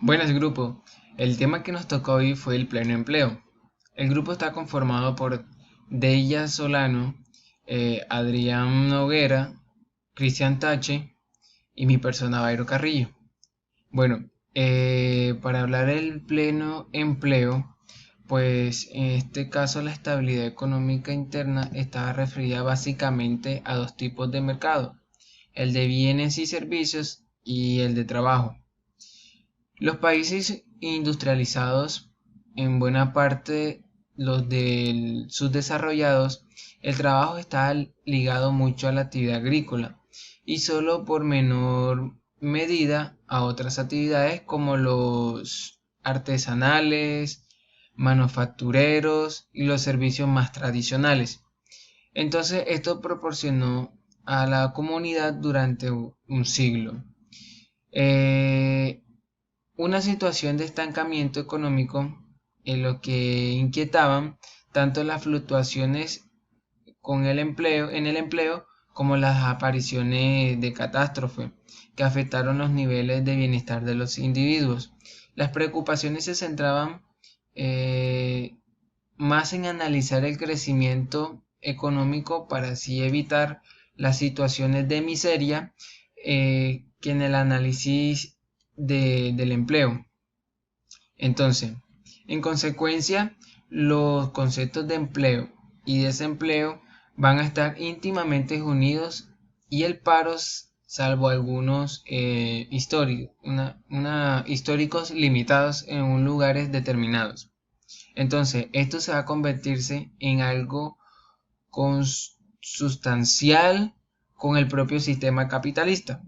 Buenas grupo, el tema que nos tocó hoy fue el pleno empleo. El grupo está conformado por Deya Solano, Adrián Noguera, Cristian Tache y mi persona Bayro Carrillo. Bueno, para hablar del pleno empleo, pues en este caso la estabilidad económica interna está referida básicamente a dos tipos de mercado, el de bienes y servicios y el de trabajo. Los países industrializados, en buena parte los del subdesarrollados, el trabajo está ligado mucho a la actividad agrícola y solo por menor medida a otras actividades como los artesanales, manufactureros y los servicios más tradicionales. Entonces esto proporcionó a la comunidad durante un siglo. Eh, una situación de estancamiento económico en lo que inquietaban tanto las fluctuaciones en el empleo como las apariciones de catástrofe que afectaron los niveles de bienestar de los individuos. Las preocupaciones se centraban eh, más en analizar el crecimiento económico para así evitar las situaciones de miseria que en el análisis del empleo. Entonces, en consecuencia, los conceptos de empleo y desempleo van a estar íntimamente unidos y el paro, salvo algunos históricos limitados en lugares determinados. Entonces, esto se va a convertirse en algo consustancial con el propio sistema capitalista.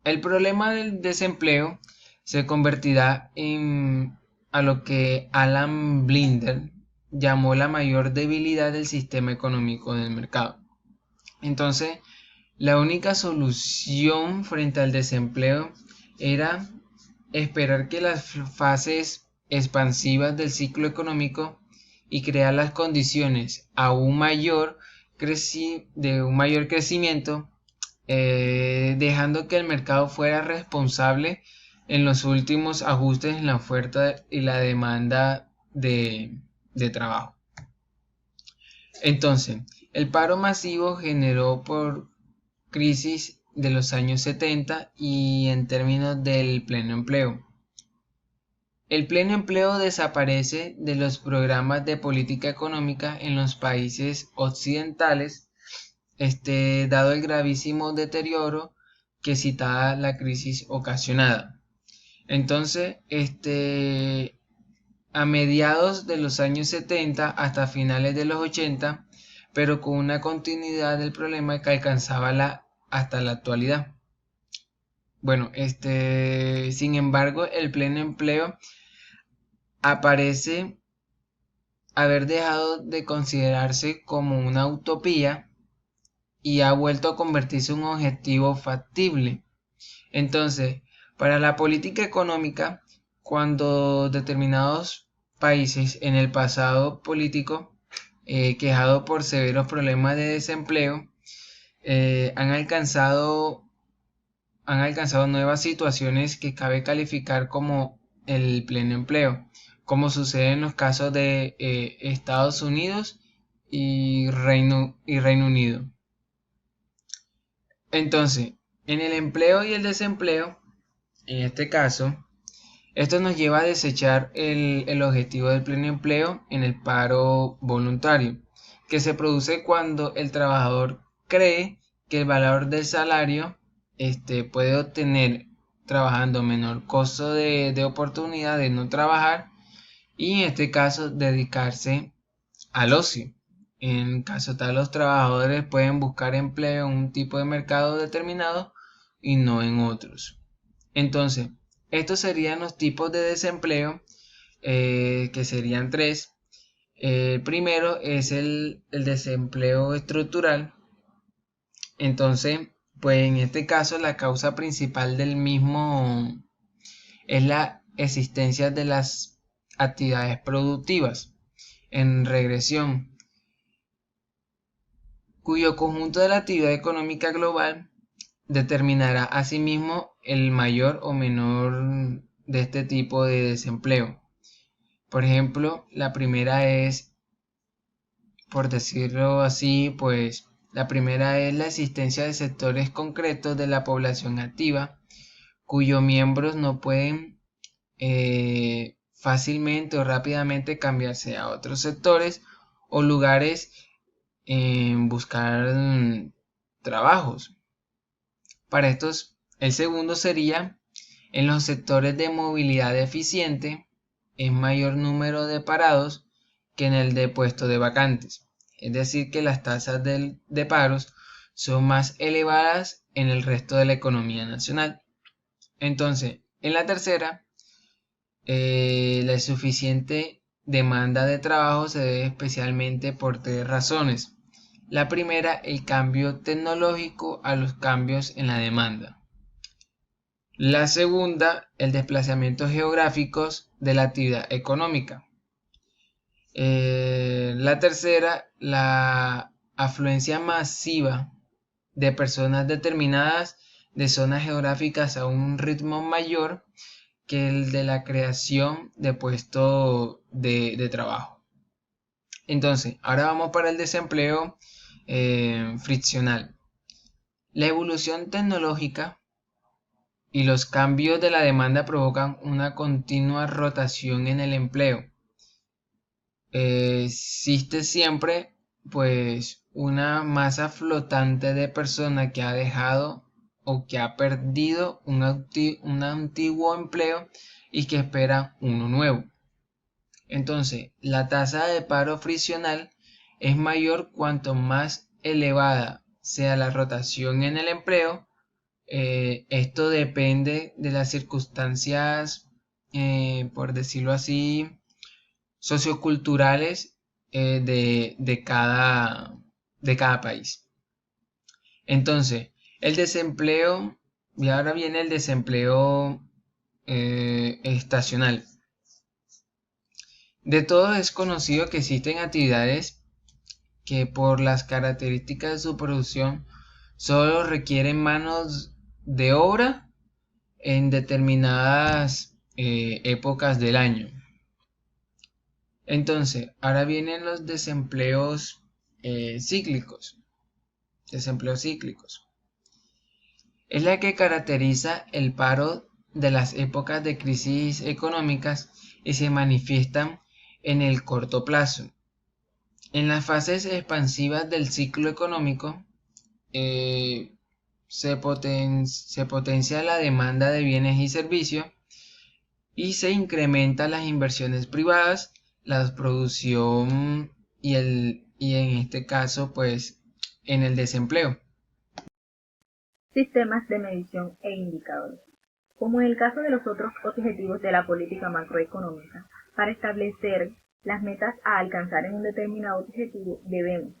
El problema del desempleo se convertirá en a lo que Alan Blinder llamó la mayor debilidad del sistema económico del mercado. Entonces, la única solución frente al desempleo era esperar que las fases expansivas del ciclo económico y crear las condiciones de un mayor crecimiento, dejando que el mercado fuera responsable en los últimos ajustes en la oferta y la demanda de trabajo. Entonces, el paro masivo generó por crisis de los años 70 y en términos del pleno empleo. El pleno empleo desaparece de los programas de política económica en los países occidentales, dado el gravísimo deterioro que citaba la crisis ocasionada. Entonces, a mediados de los años 70 hasta finales de los 80, pero con una continuidad del problema que alcanzaba hasta la actualidad. Bueno, sin embargo, el pleno empleo aparece haber dejado de considerarse como una utopía y ha vuelto a convertirse en un objetivo factible. Entonces, para la política económica, cuando determinados países en el pasado político, quejado por severos problemas de desempleo, han alcanzado nuevas situaciones que cabe calificar como el pleno empleo, como sucede en los casos de Estados Unidos y Reino Unido. Entonces, en el empleo y el desempleo, en este caso, esto nos lleva a desechar el objetivo del pleno empleo en el paro voluntario, que se produce cuando el trabajador cree que el valor del salario puede obtener trabajando menor costo de oportunidad de no trabajar y en este caso dedicarse al ocio. En caso tal, los trabajadores pueden buscar empleo en un tipo de mercado determinado y no en otros. Entonces, estos serían los tipos de desempleo, que serían tres. El primero es el desempleo estructural. Entonces, pues en este caso la causa principal del mismo es la existencia de las actividades productivas en regresión, cuyo conjunto de la actividad económica global determinará asimismo el mayor o menor de este tipo de desempleo. Por ejemplo, la primera es, por decirlo así, pues la primera es la existencia de sectores concretos de la población activa cuyos miembros no pueden fácilmente o rápidamente cambiarse a otros sectores o lugares en buscar trabajos. Para estos, el segundo sería en los sectores de movilidad eficiente, es mayor número de parados que en el de puestos de vacantes. Es decir, que las tasas de paros son más elevadas en el resto de la economía nacional. Entonces, en la tercera, la insuficiente demanda de trabajo se debe especialmente por tres razones. La primera, el cambio tecnológico a los cambios en la demanda. La segunda, el desplazamiento geográfico de la actividad económica. La tercera, la afluencia masiva de personas determinadas de zonas geográficas a un ritmo mayor que el de la creación de puestos de trabajo. Entonces, ahora vamos para el desempleo friccional. La evolución tecnológica y los cambios de la demanda provocan una continua rotación en el empleo. Existe siempre pues una masa flotante de personas que ha dejado o que ha perdido un antiguo empleo y que espera uno nuevo. Entonces, la tasa de paro friccional es mayor cuanto más elevada sea la rotación en el empleo. Esto depende de las circunstancias, por decirlo así, socioculturales de cada país. Entonces, el desempleo, y ahora viene el desempleo estacional. De todo es conocido que existen actividades que por las características de su producción solo requieren manos de obra en determinadas épocas del año. Entonces, ahora vienen los desempleos cíclicos. Desempleos cíclicos. Es la que caracteriza el paro de las épocas de crisis económicas y se manifiestan en el corto plazo. En las fases expansivas del ciclo económico se potencia la demanda de bienes y servicios y se incrementan las inversiones privadas, la producción y en este caso pues en el desempleo. Sistemas de medición e indicadores. Como en el caso de los otros objetivos de la política macroeconómica, para establecer las metas a alcanzar en un determinado objetivo debemos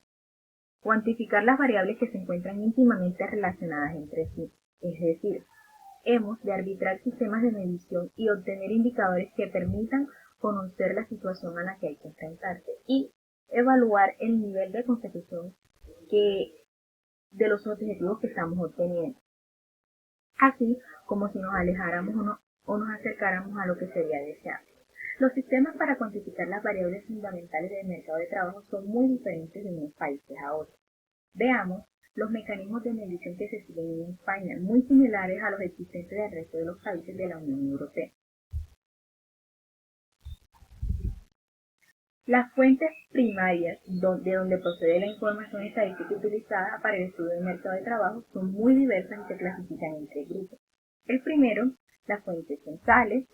cuantificar las variables que se encuentran íntimamente relacionadas entre sí, es decir, hemos de arbitrar sistemas de medición y obtener indicadores que permitan conocer la situación a la que hay que enfrentarse y evaluar el nivel de consecución de los objetivos que estamos obteniendo, así como si nos alejáramos o nos acercáramos a lo que sería deseable. Los sistemas para cuantificar las variables fundamentales del mercado de trabajo son muy diferentes de unos países a otros. Veamos los mecanismos de medición que se siguen en España, muy similares a los existentes del resto de los países de la Unión Europea. Las fuentes primarias de donde procede la información estadística utilizada para el estudio del mercado de trabajo son muy diversas y se clasifican en tres grupos. El primero, las fuentes censales;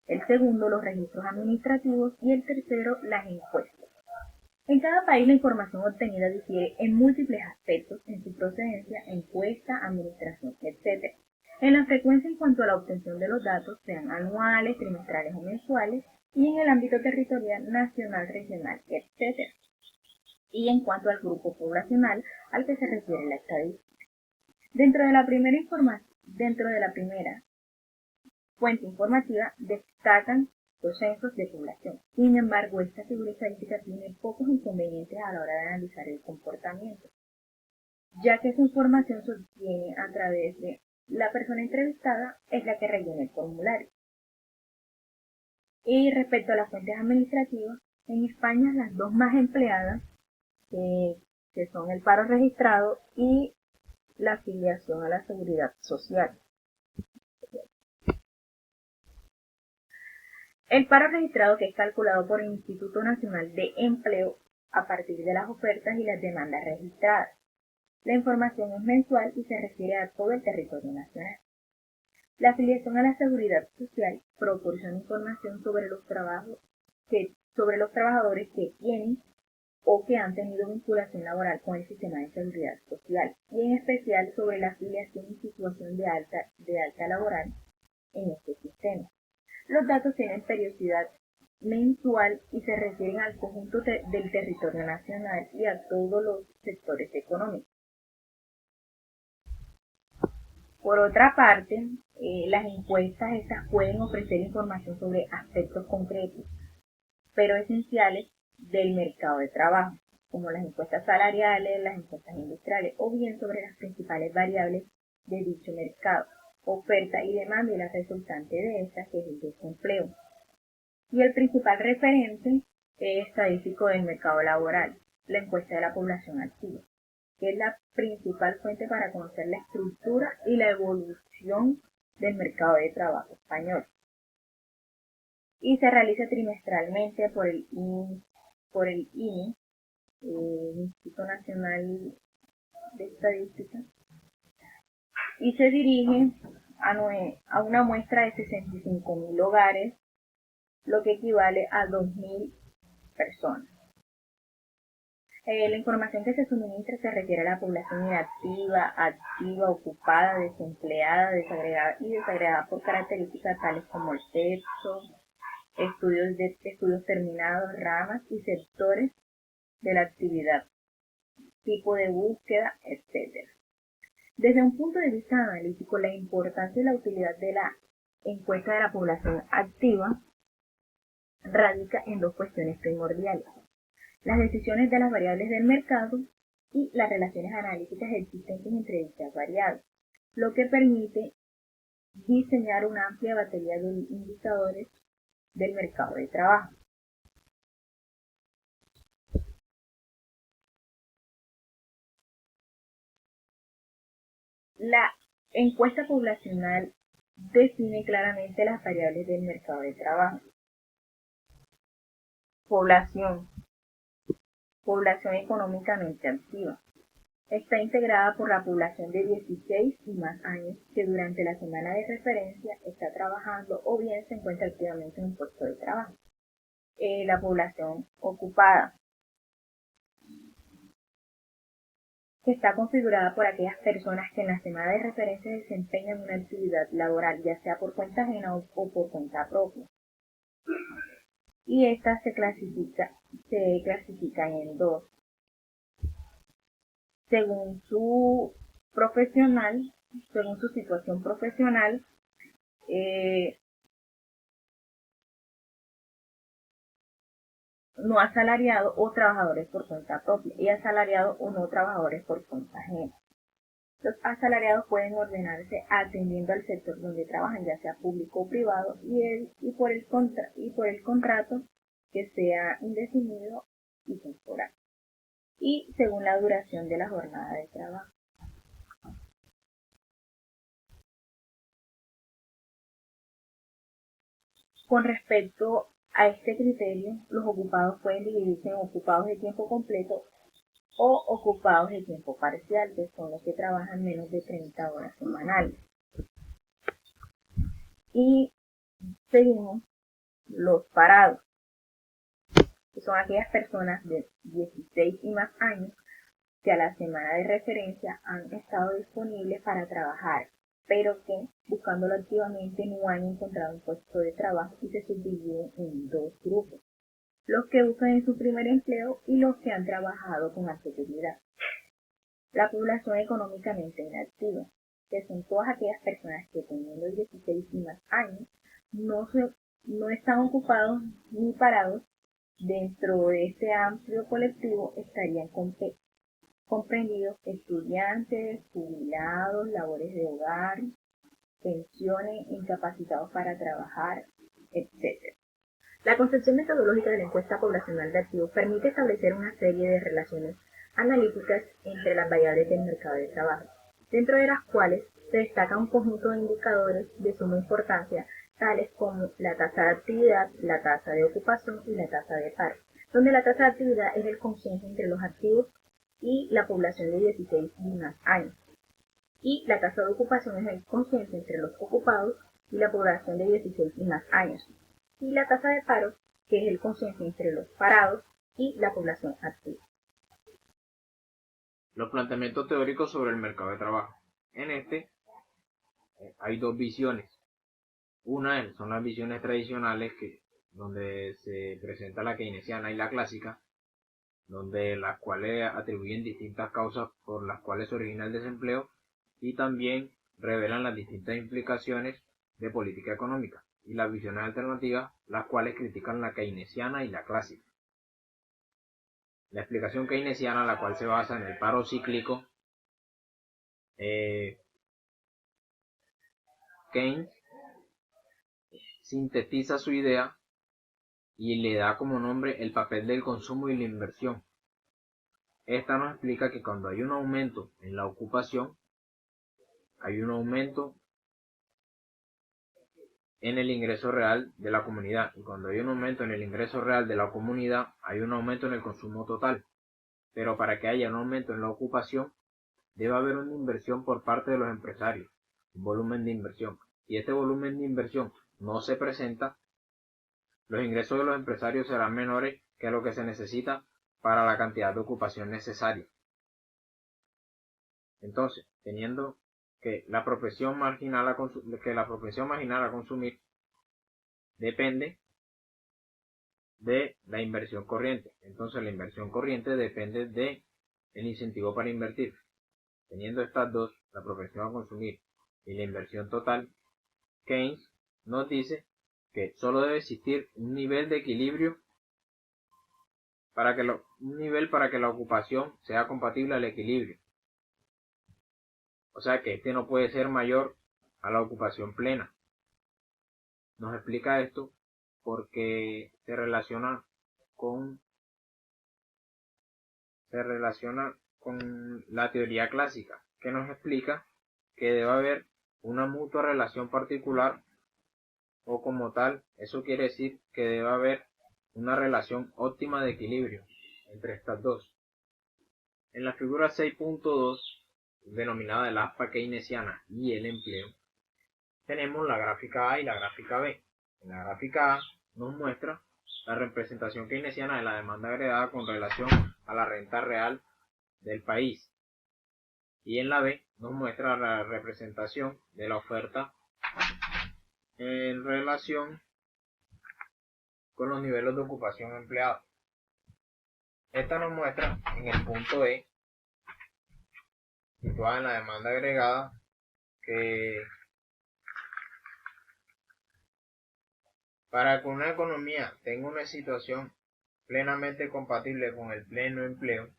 el segundo, los registros administrativos; y el tercero, las encuestas. En cada país la información obtenida difiere en múltiples aspectos en su procedencia, encuesta, administración, etc. En la frecuencia en cuanto a la obtención de los datos, sean anuales, trimestrales o mensuales, y en el ámbito territorial, nacional, regional, etc. Y en cuanto al grupo poblacional al que se refiere la estadística. Dentro de la primera fuente informativa destacan los censos de población. Sin embargo, esta figura estadística tiene pocos inconvenientes a la hora de analizar el comportamiento, ya que su información se obtiene a través de La persona entrevistada es la que rellena el formulario. Y respecto a las fuentes administrativas, en España las dos más empleadas, que son el paro registrado y la afiliación a la seguridad social. El paro registrado, que es calculado por el Instituto Nacional de Empleo a partir de las ofertas y las demandas registradas. La información es mensual y se refiere a todo el territorio nacional. La afiliación a la seguridad social proporciona información sobre los trabajadores que tienen o que han tenido vinculación laboral con el sistema de seguridad social, y en especial sobre la afiliación y situación de alta laboral en este sistema. Los datos tienen periodicidad mensual y se refieren al conjunto del territorio nacional y a todos los sectores económicos. Por otra parte, las encuestas estas pueden ofrecer información sobre aspectos concretos, pero esenciales del mercado de trabajo, como las encuestas salariales, las encuestas industriales, o bien sobre las principales variables de dicho mercado, oferta y demanda y la resultante de estas, que es el desempleo. Y el principal referente estadístico del mercado laboral, la encuesta de la población activa, que es la principal fuente para conocer la estructura y la evolución del mercado de trabajo español. Y se realiza trimestralmente por el INE, Instituto Nacional de Estadística, y se dirige a una muestra de 65.000 hogares, lo que equivale a 2.000 personas. La información que se suministra se refiere a la población inactiva, activa, ocupada, desempleada, desagregada y desagregada por características tales como el sexo, estudios terminados, ramas y sectores de la actividad, tipo de búsqueda, etc. Desde un punto de vista analítico, la importancia y la utilidad de la encuesta de la población activa radica en dos cuestiones primordiales: las decisiones de las variables del mercado y las relaciones analíticas existentes entre dichas variables, lo que permite diseñar una amplia batería de indicadores del mercado de trabajo. La encuesta poblacional define claramente las variables del mercado de trabajo. Población económicamente activa. Está integrada por la población de 16 y más años que durante la semana de referencia está trabajando o bien se encuentra activamente en un puesto de trabajo. La población ocupada, que está configurada por aquellas personas que en la semana de referencia desempeñan una actividad laboral, ya sea por cuenta ajena o por cuenta propia. Y esta se clasifican en dos: según su situación profesional, no asalariado o trabajadores por cuenta propia, y asalariado o no trabajadores por cuenta ajena. Los asalariados pueden ordenarse atendiendo al sector donde trabajan, ya sea público o privado, y por el contrato que sea indefinido y temporal, y según la duración de la jornada de trabajo. Con respecto a este criterio, los ocupados pueden dividirse en ocupados de tiempo completo o ocupados de tiempo parcial, que son los que trabajan menos de 30 horas semanales. Y seguimos los parados, que son aquellas personas de 16 y más años que a la semana de referencia han estado disponibles para trabajar, pero que, buscándolo activamente, no han encontrado un puesto de trabajo, y se subdividen en dos grupos: los que buscan en su primer empleo y los que han trabajado con anterioridad. La población económicamente inactiva, que son todas aquellas personas que, teniendo 16 y más años, no están ocupados ni parados. Dentro de este amplio colectivo estarían comprendidos estudiantes, jubilados, labores de hogar, pensiones, incapacitados para trabajar, etc. La concepción metodológica de la encuesta poblacional de activos permite establecer una serie de relaciones analíticas entre las variables del mercado de trabajo, dentro de las cuales se destaca un conjunto de indicadores de suma importancia, tales como la tasa de actividad, la tasa de ocupación y la tasa de paro, donde la tasa de actividad es el cociente entre los activos y la población de 16 y más años, y la tasa de ocupación es el cociente entre los ocupados y la población de 16 y más años, y la tasa de paro, que es el cociente entre los parados y la población activa. Los planteamientos teóricos sobre el mercado de trabajo. En este hay dos visiones. Una son las visiones tradicionales, donde se presenta la keynesiana y la clásica, donde las cuales atribuyen distintas causas por las cuales se origina el desempleo y también revelan las distintas implicaciones de política económica, y las visiones alternativas, las cuales critican la keynesiana y la clásica. La explicación keynesiana, la cual se basa en el paro cíclico, Keynes sintetiza su idea y le da como nombre el papel del consumo y la inversión. Esta nos explica que cuando hay un aumento en la ocupación, hay un aumento en el ingreso real de la comunidad, y cuando hay un aumento en el ingreso real de la comunidad, hay un aumento en el consumo total. Pero para que haya un aumento en la ocupación, debe haber una inversión por parte de los empresarios, un volumen de inversión. Si este volumen de inversión no se presenta, los ingresos de los empresarios serán menores que lo que se necesita para la cantidad de ocupación necesaria. Entonces, teniendo que la propensión marginal a consumir depende de la inversión corriente. Entonces, la inversión corriente depende del incentivo para invertir. Teniendo estas dos, la propensión a consumir y la inversión total, Keynes nos dice que solo debe existir un nivel de equilibrio para que la ocupación sea compatible al equilibrio. O sea que este no puede ser mayor a la ocupación plena. Nos explica esto porque se relaciona con la teoría clásica, que nos explica que debe haber una mutua relación particular, o como tal, eso quiere decir que debe haber una relación óptima de equilibrio entre estas dos. En la figura 6.2, denominada el aspa keynesiana y el empleo, tenemos la gráfica A y la gráfica B. En la gráfica A nos muestra la representación keynesiana de la demanda agregada con relación a la renta real del país, y en la B nos muestra la representación de la oferta en relación con los niveles de ocupación empleados. Esta nos muestra en el punto E, situada en la demanda agregada, que para que una economía tenga una situación plenamente compatible con el pleno empleo,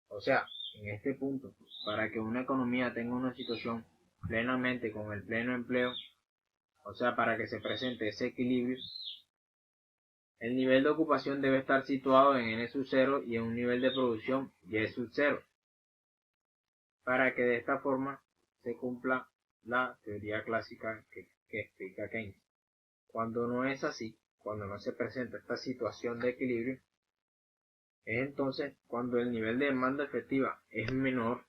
o sea, en este punto, para que una economía tenga una situación plenamente con el pleno empleo, o sea, para que se presente ese equilibrio, el nivel de ocupación debe estar situado en N sub 0 y en un nivel de producción Y sub 0, para que de esta forma se cumpla la teoría clásica que explica Keynes. Cuando no es así, cuando no se presenta esta situación de equilibrio, es entonces cuando el nivel de demanda efectiva es menor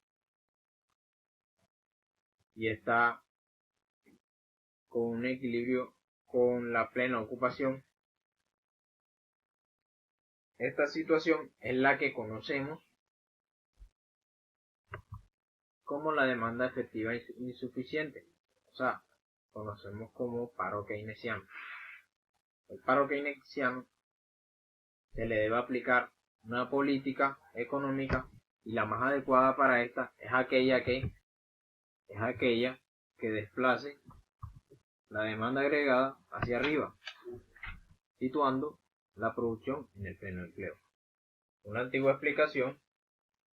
y está con un equilibrio con la plena ocupación. Esta situación es la que conocemos como la demanda efectiva insuficiente, o sea, conocemos como paro keynesiano. El paro keynesiano se le debe aplicar una política económica, y la más adecuada para esta es aquella que desplace la demanda agregada hacia arriba, situando la producción en el pleno empleo. Una antigua explicación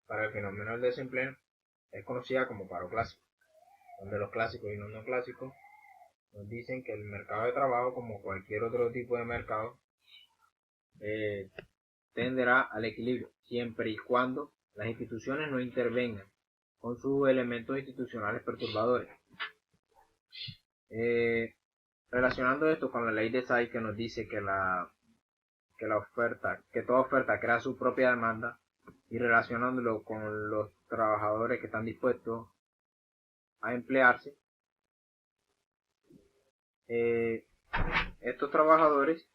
para el fenómeno del desempleo es conocida como paro clásico, donde los clásicos y los no clásicos nos dicen que el mercado de trabajo, como cualquier otro tipo de mercado, tenderá al equilibrio, siempre y cuando las instituciones no intervengan con sus elementos institucionales perturbadores. Relacionando esto con la ley de Say, que nos dice que toda oferta crea su propia demanda, y relacionándolo con los trabajadores que están dispuestos a emplearse, estos trabajadores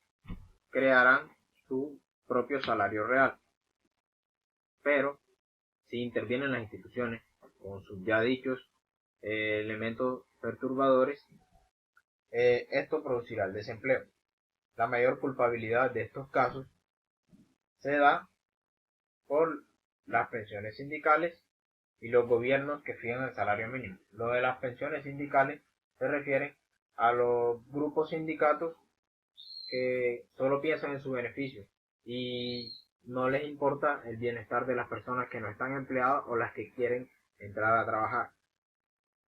crearán su propio salario real. Pero si intervienen las instituciones con sus ya dichos elementos perturbadores, esto producirá el desempleo. La mayor culpabilidad de estos casos se da por las pensiones sindicales y los gobiernos que fijan el salario mínimo. Lo de las pensiones sindicales se refiere a los grupos sindicatos que solo piensan en su beneficio y no les importa el bienestar de las personas que no están empleadas o las que quieren entrar a trabajar.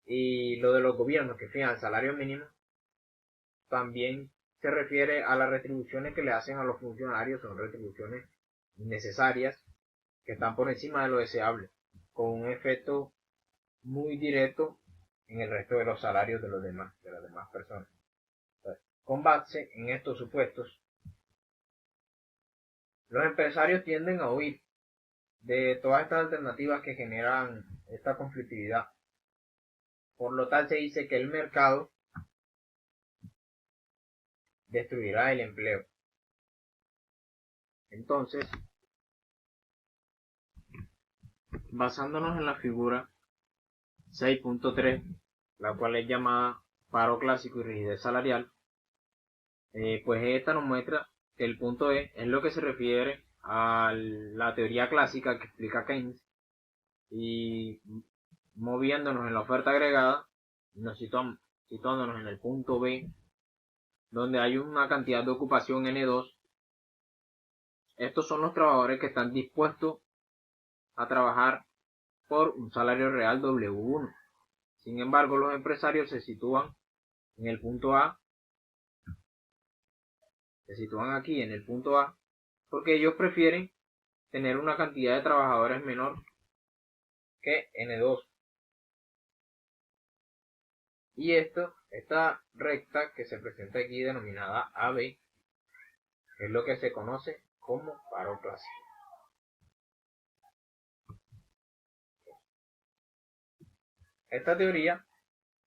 Y lo de los gobiernos que fijan el salario mínimo también se refiere a las retribuciones que le hacen a los funcionarios. Son retribuciones innecesarias que están por encima de lo deseable, con un efecto muy directo en el resto de los salarios de las demás personas. Entonces, con base en estos supuestos, los empresarios tienden a huir de todas estas alternativas que generan esta conflictividad. Por lo tal, se dice que el mercado destruirá el empleo. Entonces, basándonos en la figura 6.3, la cual es llamada paro clásico y rigidez salarial, pues esta nos muestra que el punto E es lo que se refiere a la teoría clásica que explica Keynes, y moviéndonos en la oferta agregada, situándonos en el punto B, donde hay una cantidad de ocupación N2. Estos son los trabajadores que están dispuestos a trabajar por un salario real W1. Sin embargo, los empresarios se sitúan en el punto A, porque ellos prefieren tener una cantidad de trabajadores menor que N2. Y esta recta que se presenta aquí, denominada AB, es lo que se conoce como paro clásico. Esta teoría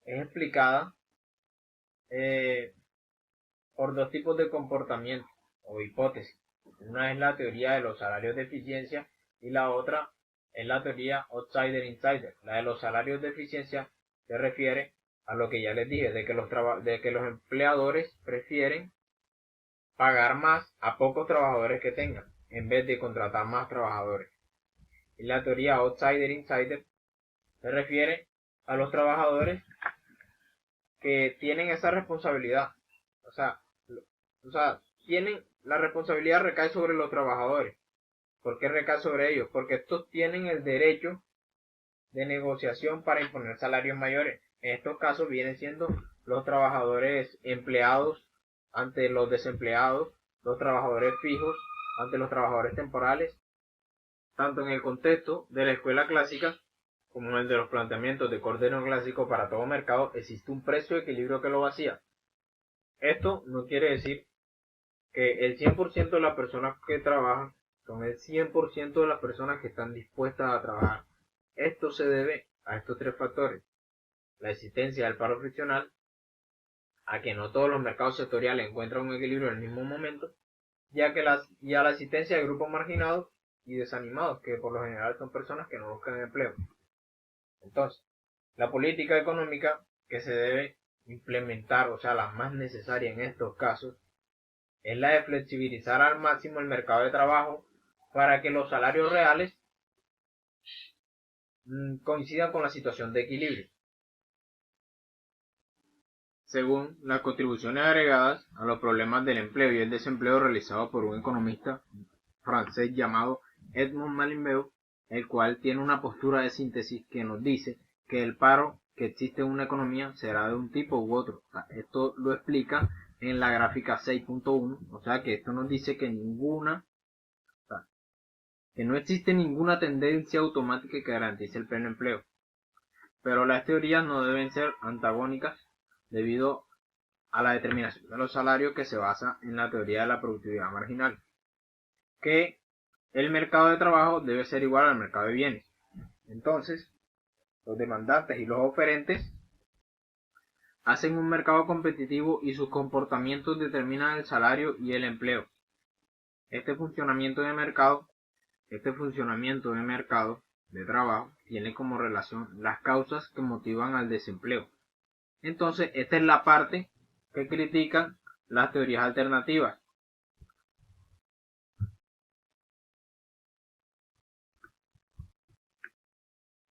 es explicada por dos tipos de comportamiento o hipótesis. Una es la teoría de los salarios de eficiencia y la otra es la teoría outsider-insider. La de los salarios de eficiencia se refiere a lo que ya les dije, de que los empleadores prefieren pagar más a pocos trabajadores que tengan, en vez de contratar más trabajadores. Y la teoría outsider-insider se refiere a los trabajadores que tienen esa responsabilidad. O sea, la responsabilidad recae sobre los trabajadores. ¿Por qué recae sobre ellos? Porque estos tienen el derecho de negociación para imponer salarios mayores. En estos casos vienen siendo los trabajadores empleados ante los desempleados, los trabajadores fijos ante los trabajadores temporales. Tanto en el contexto de la escuela clásica como en el de los planteamientos de corte neoclásico, para todo mercado existe un precio de equilibrio que lo vacía. Esto no quiere decir que el 100% de las personas que trabajan son el 100% de las personas que están dispuestas a trabajar. Esto se debe a estos tres factores: la existencia del paro friccional, a que no todos los mercados sectoriales encuentran un equilibrio en el mismo momento, y a la existencia de grupos marginados y desanimados, que por lo general son personas que no buscan empleo. Entonces, la política económica que se debe implementar, o sea, la más necesaria en estos casos, es la de flexibilizar al máximo el mercado de trabajo para que los salarios reales coincidan con la situación de equilibrio. Según las contribuciones agregadas a los problemas del empleo y el desempleo realizado por un economista francés llamado Edmond Malinbeau, el cual tiene una postura de síntesis que nos dice que el paro que existe en una economía será de un tipo u otro. O sea, esto lo explica en la gráfica 6.1, o sea que esto nos dice que que no existe ninguna tendencia automática que garantice el pleno empleo. Pero las teorías no deben ser antagónicas debido a la determinación de los salarios que se basa en la teoría de la productividad marginal, que el mercado de trabajo debe ser igual al mercado de bienes. Entonces, los demandantes y los oferentes hacen un mercado competitivo y sus comportamientos determinan el salario y el empleo. Este funcionamiento de mercado de trabajo tiene como relación las causas que motivan al desempleo. Entonces, esta es la parte que critican las teorías alternativas.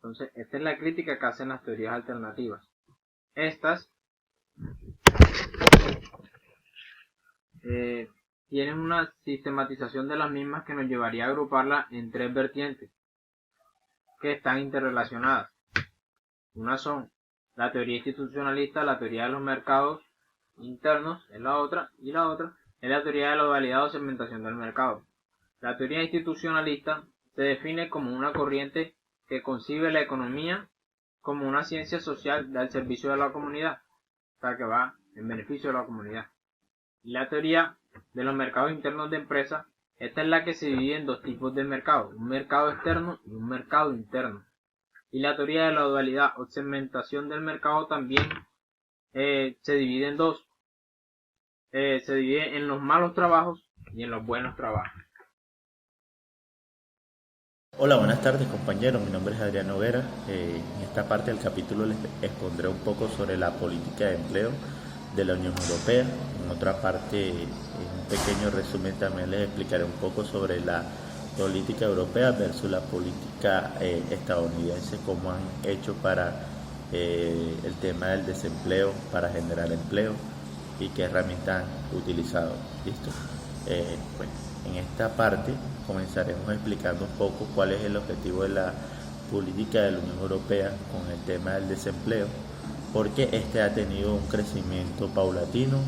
Entonces, esta es la crítica que hacen las teorías alternativas. Estas tienen una sistematización de las mismas que nos llevaría a agruparlas en tres vertientes que están interrelacionadas. Una son la teoría institucionalista, la teoría de los mercados internos es la otra, y la otra es la teoría de la dualidad o segmentación del mercado. La teoría institucionalista se define como una corriente que concibe la economía como una ciencia social al servicio de la comunidad, o sea que va en beneficio de la comunidad. Y la teoría de los mercados internos de empresas, esta es la que se divide en dos tipos de mercado, un mercado externo y un mercado interno. Y la teoría de la dualidad o segmentación del mercado también se divide en dos. Se divide en los malos trabajos y en los buenos trabajos. Hola, buenas tardes compañeros, mi nombre es Adrián Noguera. En esta parte del capítulo les expondré un poco sobre la política de empleo de la Unión Europea. En otra parte, en un pequeño resumen, también les explicaré un poco sobre la política europea versus la política estadounidense, cómo han hecho para el tema del desempleo, para generar empleo y qué herramientas han utilizado. ¿Listo? Bueno, en esta parte comenzaremos explicando un poco cuál es el objetivo de la política de la Unión Europea con el tema del desempleo, porque este ha tenido un crecimiento paulatino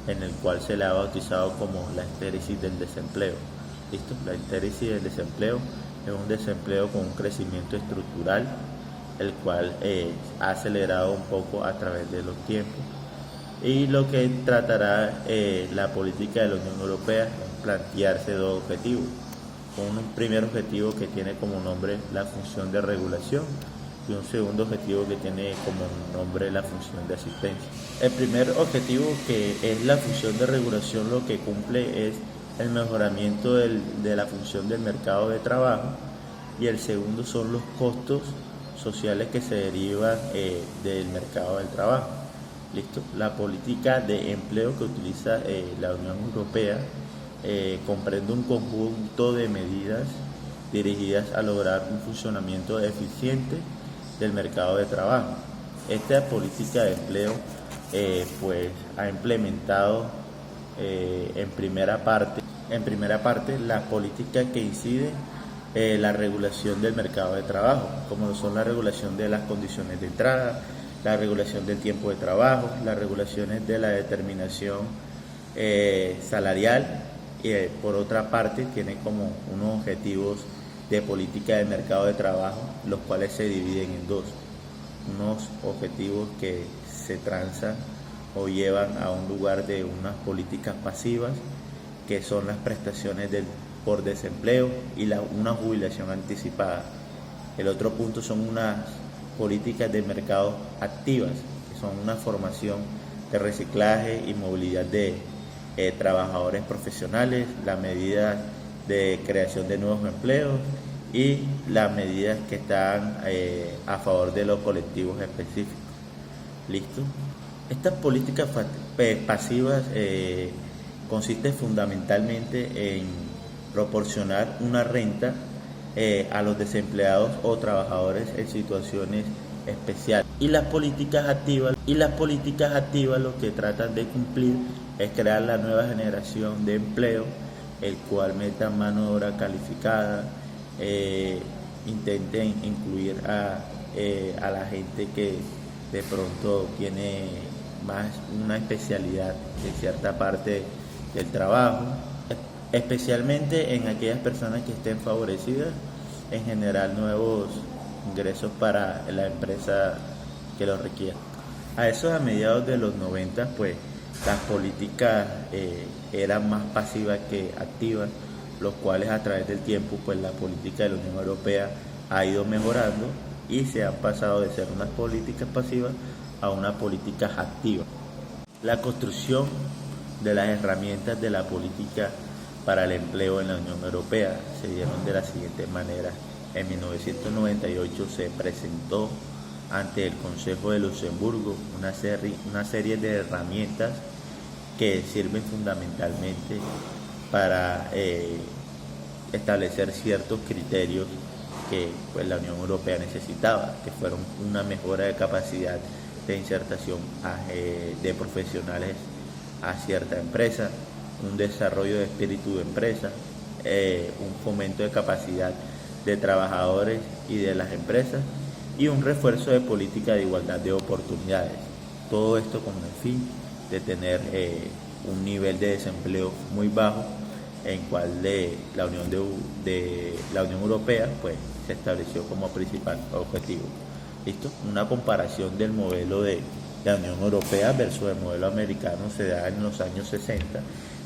en el cual se le ha bautizado como la estéresis del desempleo. ¿Listo? La estéresis del desempleo es un desempleo con un crecimiento estructural, el cual ha acelerado un poco a través de los tiempos. Y lo que tratará la política de la Unión Europea es plantearse dos objetivos. Un primer objetivo que tiene como nombre la función de regulación y un segundo objetivo que tiene como nombre la función de asistencia. El primer objetivo, que es la función de regulación, lo que cumple es el mejoramiento de la función del mercado de trabajo, y el segundo son los costos sociales que se derivan del mercado del trabajo. ¿Listo? La política de empleo que utiliza la Unión Europea comprende un conjunto de medidas dirigidas a lograr un funcionamiento eficiente del mercado de trabajo. Esta política de empleo pues ha implementado en primera parte la política que incide la regulación del mercado de trabajo, como son la regulación de las condiciones de entrada, la regulación del tiempo de trabajo, las regulaciones de la determinación salarial, y por otra parte tiene como unos objetivos de política de mercado de trabajo, los cuales se dividen en dos: unos objetivos que se transan o llevan a un lugar de unas políticas pasivas, que son las prestaciones por desempleo y una jubilación anticipada. El otro punto son unas políticas de mercado activas, que son una formación de reciclaje y movilidad de trabajadores profesionales, las medidas de creación de nuevos empleos y las medidas que están a favor de los colectivos específicos. ¿Listo? Estas políticas pasivas consisten fundamentalmente en proporcionar una renta a los desempleados o trabajadores en situaciones especiales. Y las políticas activas lo que tratan de cumplir es crear la nueva generación de empleo, el cual meta mano de obra calificada intenten incluir a la gente que de pronto tiene más una especialidad en cierta parte del trabajo, especialmente en aquellas personas que estén favorecidas en generar nuevos ingresos para la empresa que lo requiera. A mediados de los 90, pues las políticas eran más pasivas que activas, los cuales a través del tiempo, pues la política de la Unión Europea ha ido mejorando y se han pasado de ser unas políticas pasivas a unas políticas activas. La construcción de las herramientas de la política para el empleo en la Unión Europea se dieron de la siguiente manera. En 1998 se presentó ante el Consejo de Luxemburgo una serie de herramientas que sirven fundamentalmente para establecer ciertos criterios que pues, la Unión Europea necesitaba, que fueron una mejora de capacidad de insertación de profesionales a cierta empresa, un desarrollo de espíritu de empresa, un fomento de capacidad de trabajadores y de las empresas y un refuerzo de política de igualdad de oportunidades. Todo esto con el fin de tener un nivel de desempleo muy bajo, en cual la Unión Europea pues, se estableció como principal objetivo. ¿Listo? Una comparación del modelo de la Unión Europea versus el modelo americano se da en los años 60,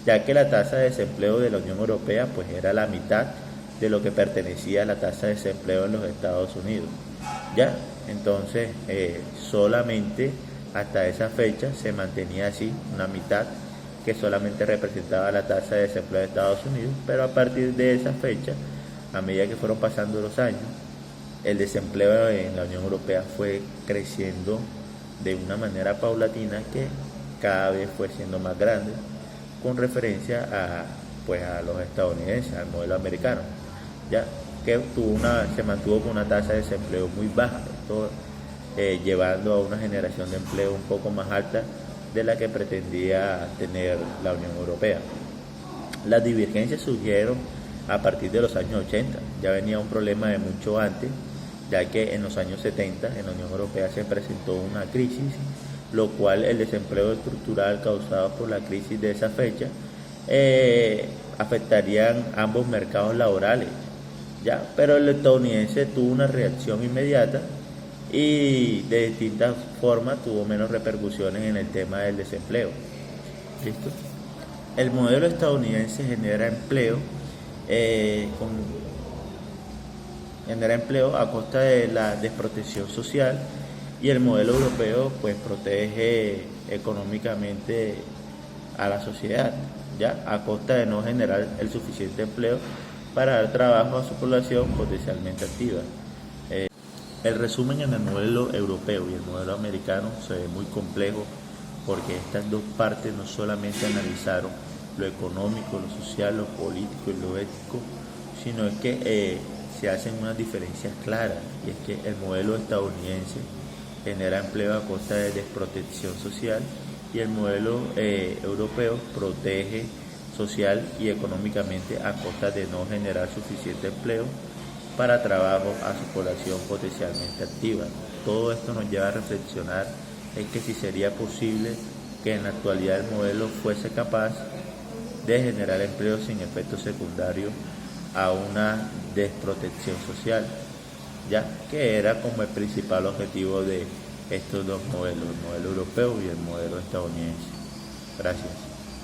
ya que la tasa de desempleo de la Unión Europea pues, era la mitad de lo que pertenecía a la tasa de desempleo en los Estados Unidos. ¿Ya? Entonces, solamente hasta esa fecha se mantenía así, una mitad que solamente representaba la tasa de desempleo de Estados Unidos, pero a partir de esa fecha, a medida que fueron pasando los años, el desempleo en la Unión Europea fue creciendo de una manera paulatina que cada vez fue siendo más grande, con referencia a los estadounidenses, al modelo americano, ya que se mantuvo con una tasa de desempleo muy baja, esto llevando a una generación de empleo un poco más alta de la que pretendía tener la Unión Europea. Las divergencias surgieron a partir de los años 80, ya venía un problema de mucho antes, ya que en los años 70 en la Unión Europea se presentó una crisis, lo cual el desempleo estructural causado por la crisis de esa fecha afectarían ambos mercados laborales, ¿ya? Pero el estadounidense tuvo una reacción inmediata y de distintas formas tuvo menos repercusiones en el tema del desempleo. ¿Listo? El modelo estadounidense genera empleo a costa de la desprotección social, y el modelo europeo pues protege económicamente a la sociedad, ya a costa de no generar el suficiente empleo para dar trabajo a su población potencialmente activa. El resumen en el modelo europeo y el modelo americano se ve muy complejo, porque estas dos partes no solamente analizaron lo económico, lo social, lo político y lo ético, sino es que se hacen unas diferencias claras, y es que el modelo estadounidense genera empleo a costa de desprotección social y el modelo europeo protege social y económicamente a costa de no generar suficiente empleo para trabajo a su población potencialmente activa. Todo esto nos lleva a reflexionar en que si sería posible que en la actualidad el modelo fuese capaz de generar empleo sin efectos secundarios a una desprotección social, ya que era como el principal objetivo de estos dos modelos, el modelo europeo y el modelo estadounidense. Gracias.